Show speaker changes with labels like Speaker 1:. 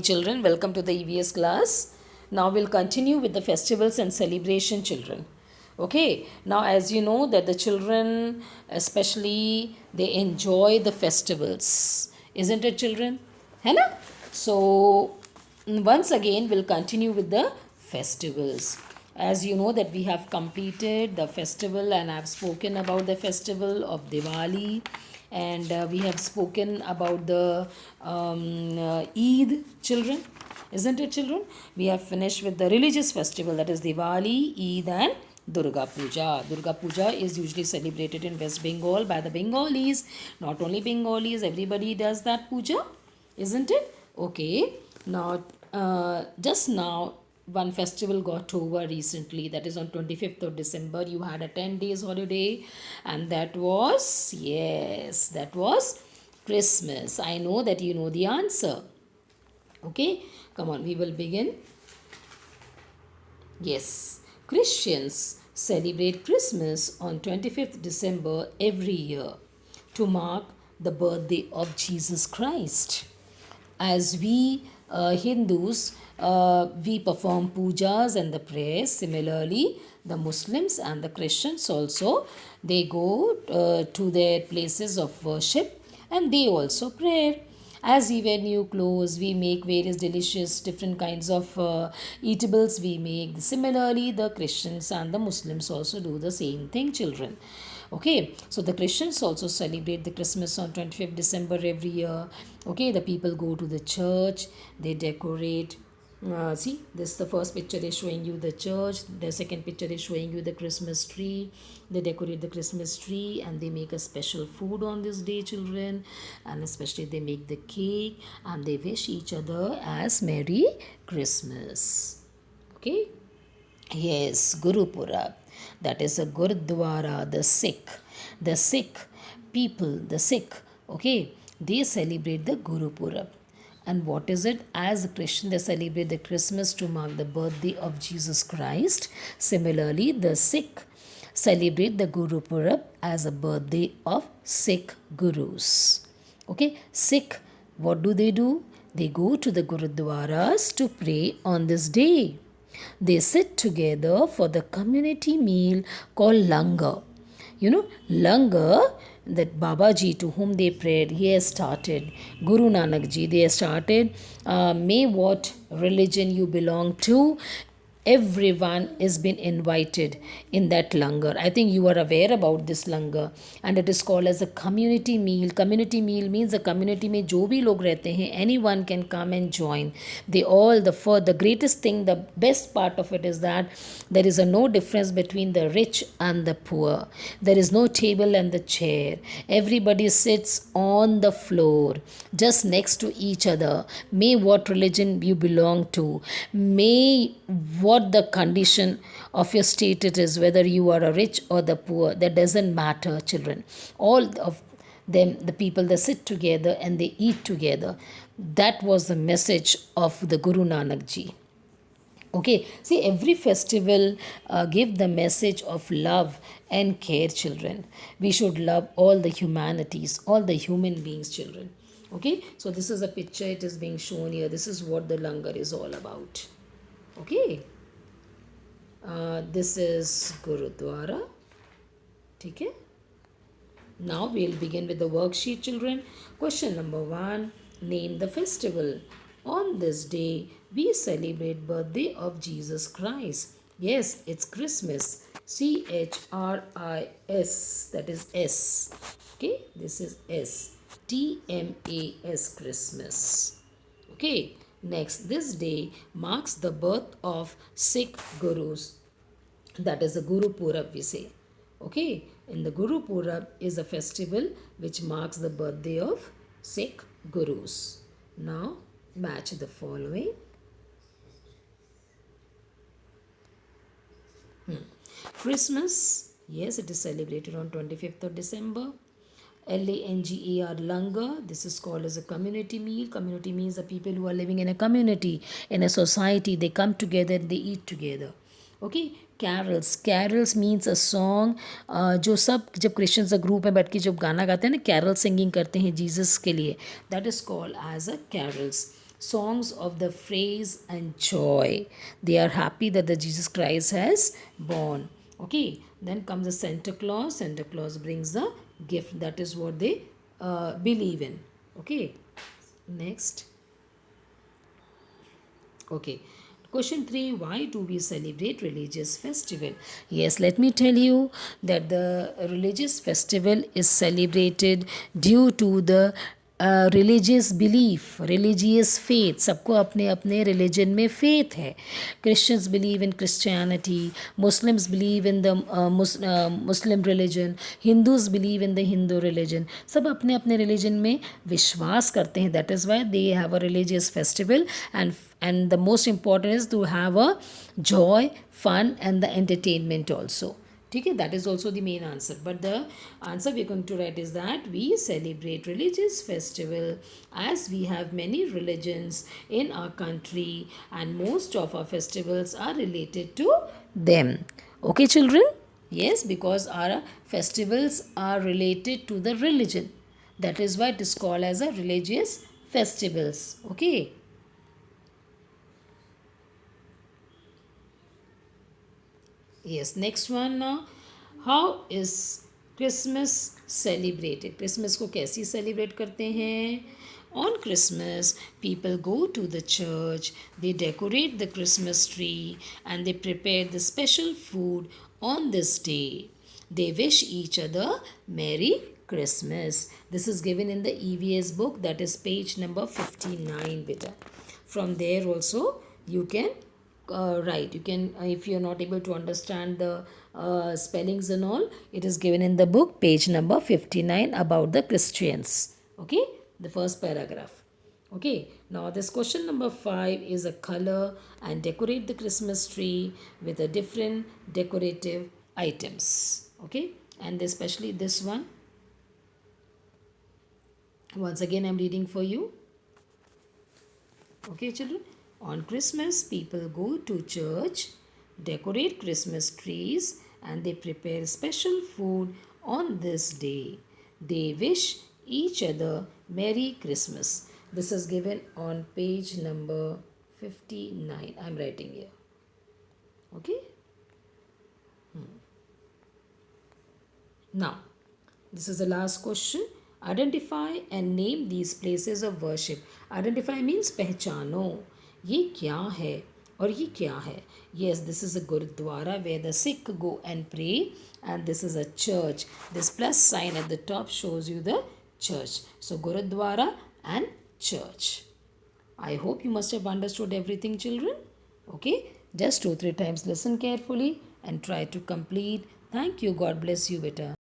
Speaker 1: Children, welcome to the EVS class. Now we'll continue with the festivals and celebration, children. Okay, now as you know that the children especially they enjoy the festivals, isn't it, children? है ना? So once again we'll continue with the festivals. As you know that we have completed the festival and I've spoken about the festival of Diwali, and we have spoken about the Eid, children, isn't it, children? We have finished with the religious festival, that is Diwali, Eid, and Durga Puja. Durga Puja is usually celebrated in West Bengal by the Bengalis. Not only Bengalis, everybody does that puja, isn't it? Okay. Now, just now, one festival got over recently, that is on 25th of December. You had a 10 days holiday, and that was, yes, that was Christmas. I know that you know the answer. Okay, come on, we will begin. Yes, Christians celebrate Christmas on 25th December every year to mark the birthday of Jesus Christ. As we Hindus, we perform pujas and the prayers. Similarly, the Muslims and the Christians also, they go to their places of worship and they also pray. As we wear new clothes, we make various delicious different kinds of eatables we make. Similarly, the Christians and the Muslims also do the same thing, children. Okay, so the Christians also celebrate the Christmas on 25th December every year. Okay, the people go to the church, they decorate. See, this the first picture is showing you the church. The second picture is showing you the Christmas tree. They decorate the Christmas tree and they make a special food on this day, children. And especially they make the cake and they wish each other as Merry Christmas. Okay. Yes, Guru Purab. That is a Gurudwara, the Sikh people, the Sikh, okay, they celebrate the Guru Purab. And what is it? As a Christian, they celebrate the Christmas to mark the birthday of Jesus Christ. Similarly, the Sikh celebrate the Guru Purab as a birthday of Sikh Gurus. Okay, Sikh, what do? They go to the Gurudwaras to pray on this day. They sit together for the community meal called langar. You know, langar, that Babaji to whom they prayed, he has started. Guru Nanak Ji, they have started. May what religion you belong to, everyone is been invited in that langar. I think you are aware about this langar, and it is called as a community meal. Community meal means the community में जो भी लोग रहते हैं, anyone can come and join. They all, the greatest thing, the best part of it is that there is a no difference between the rich and the poor. There is no table and the chair. Everybody sits on the floor just next to each other. May what religion you belong to, may what the condition of your state it is, whether you are a rich or the poor, that doesn't matter, children. All of them, the people, they sit together and they eat together. That was the message of the Guru Nanak Ji. Okay, see, every festival give the message of love and care, children. We should love all the humanities, all the human beings, children. Okay, so this is a picture, it is being shown here. This is what the langar is all about. Okay, this is Gurudwara. Okay, now we'll begin with the worksheet, children. Question number 1, name the festival. On this day, we celebrate birthday of Jesus Christ. Yes, it's Christmas. Chris, that is S. Okay, this is S. TMAS, Christmas. Okay, next, this day marks the birth of Sikh Gurus. That is the Guru Purab, we say. Okay, in the Guru Purab is a festival which marks the birthday of Sikh Gurus. Now, match the following. Christmas, yes, it is celebrated on 25th of December. Langar, langar, this is called as a community meal. Community means the people who are living in a community, in a society, they come together, they eat together. Okay, carols means a song जो सब जब Christians group में बैठ के जब गाना गाते हैं ना, कैरल सिंगिंग करते हैं जीसस के लिए, that is called as a carols. songs of the praise and joy. They are happy that the Jesus Christ has born. Okay, then comes the Santa Claus. Santa Claus brings the gift. That is what they believe in. Okay, next. Okay. Question 3, why do we celebrate religious festival? Yes, let me tell you that the religious festival is celebrated due to the religious belief, religious faith. सबको अपने अपने religion में faith है. Christians believe in Christianity, Muslims believe in the Muslim religion, Hindus believe in the Hindu religion. सब अपने अपने religion में विश्वास करते हैं. That is why they have a religious festival, and the most important is to have a joy, fun and the entertainment also. ठीक है, that is also the main answer, but the answer we are going to write is that we celebrate religious festival as we have many religions in our country and most of our festivals are related to them. Okay children, yes, because our festivals are related to the religion, that is why it is called as a religious festivals. Okay. Yes, next one. How is Christmas celebrated? Christmas को कैसे celebrate करते हैं? On Christmas, people go to the church, they decorate the Christmas tree, and they prepare the special food on this day. They wish each other Merry Christmas. This is given in the EVS book, that is page number 59, beta. From there also you can right, you can if you're not able to understand the spellings and all, it is given in the book page number 59 about the Christians. Okay, the first paragraph. Okay, now this question number 5 is a color and decorate the Christmas tree with a different decorative items. Okay, and especially this one, once again I'm reading for you. Okay, children. On Christmas, people go to church, decorate Christmas trees, and they prepare special food on this day. They wish each other Merry Christmas. This is given on page number 59. I'm writing here. Okay? Now, this is the last question. Identify and name these places of worship. Identify means पहचानो. ये क्या है और ये क्या है? Yes, this is a Gurudwara where the Sikh go and pray, and this is a church. This plus sign at the top shows you the church. So Gurudwara and church. I hope you must have understood everything, children. Okay, just 2-3 times listen carefully and try to complete. Thank you. God bless you, beta.